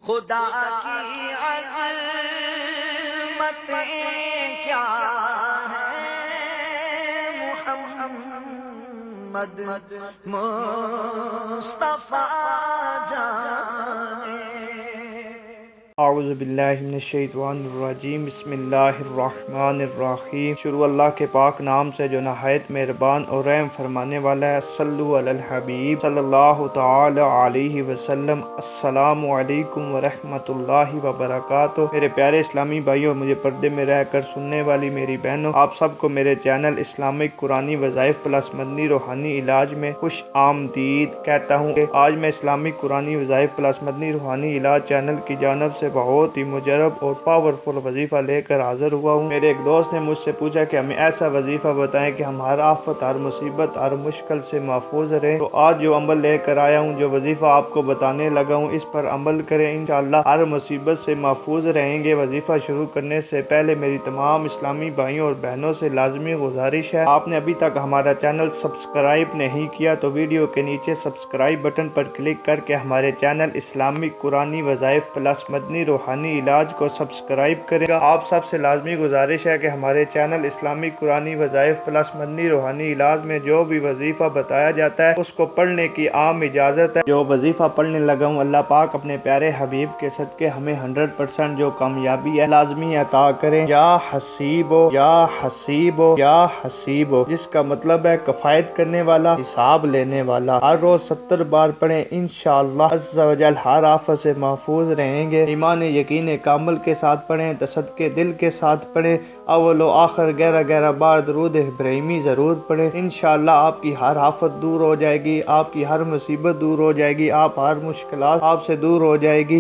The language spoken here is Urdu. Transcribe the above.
خدا کی عظمتیں کیا ہے، محمد مصطفیٰ جانے۔ اعوذ باللہ من الشیطان الرجیم، بسم اللہ الرحمن الرحیم۔ شروع اللہ کے پاک نام سے جو نہایت مہربان اور رحم فرمانے والا ہے۔ صلو علی الحبیب صلی اللہ تعالی علیہ وسلم۔ السلام علیکم ورحمۃ اللہ وبرکاتہ۔ میرے پیارے اسلامی بھائیوں، مجھے پردے میں رہ کر سننے والی میری بہنوں، آپ سب کو میرے چینل اسلامک قرآنی وظائف پلس مدنی روحانی علاج میں خوش آمدید کہتا ہوں کہ آج میں اسلامک قرآنی وظائف پلس مدنی روحانی علاج چینل کی جانب سے بہت ہی مجرب اور پاورفل وظیفہ لے کر حاضر ہوا ہوں۔ میرے ایک دوست نے مجھ سے پوچھا کہ ہمیں ایسا وظیفہ بتائیں کہ ہم ہر آفت، ہر مصیبت، ہر مشکل سے محفوظ رہیں۔ تو آج جو عمل لے کر آیا ہوں، جو وظیفہ آپ کو بتانے لگا ہوں، اس پر عمل کریں، انشاءاللہ ہر مصیبت سے محفوظ رہیں گے۔ وظیفہ شروع کرنے سے پہلے میری تمام اسلامی بھائیوں اور بہنوں سے لازمی گزارش ہے، آپ نے ابھی تک ہمارا چینل سبسکرائب نہیں کیا تو ویڈیو کے نیچے سبسکرائب بٹن پر کلک کر کے ہمارے چینل اسلامک قرآنی وظائف پلس مدنی روحانی علاج کو سبسکرائب کریں گا۔ آپ سب سے لازمی گزارش ہے کہ ہمارے چینل اسلامک قرآنی وظائف پلس مدنی روحانی علاج میں جو بھی وظیفہ بتایا جاتا ہے اس کو پڑھنے کی عام اجازت ہے۔ جو وظیفہ پڑھنے لگا ہوں، اللہ پاک اپنے پیارے حبیب کے صدقے ہمیں 100% جو کامیابی ہے لازمی عطا کریں۔ یا حسیبو یا حسیبو یا حسیبو، جس کا مطلب ہے کفایت کرنے والا، حساب لینے والا۔ ہر روز 70 بار پڑھیں، انشاءاللہ عز و جل ہر آفت سے محفوظ رہیں گے۔ ایمان یقین کامل کے ساتھ پڑھیں، تصدیق دل کے ساتھ پڑھیں، اول و آخر 11 بار درود ابراہیمی ضرور پڑھیں۔ انشاءاللہ آپ کی ہر آفت دور ہو جائے گی، آپ کی ہر مصیبت دور ہو جائے گی، آپ ہر مشکلات آپ سے دور ہو جائے گی۔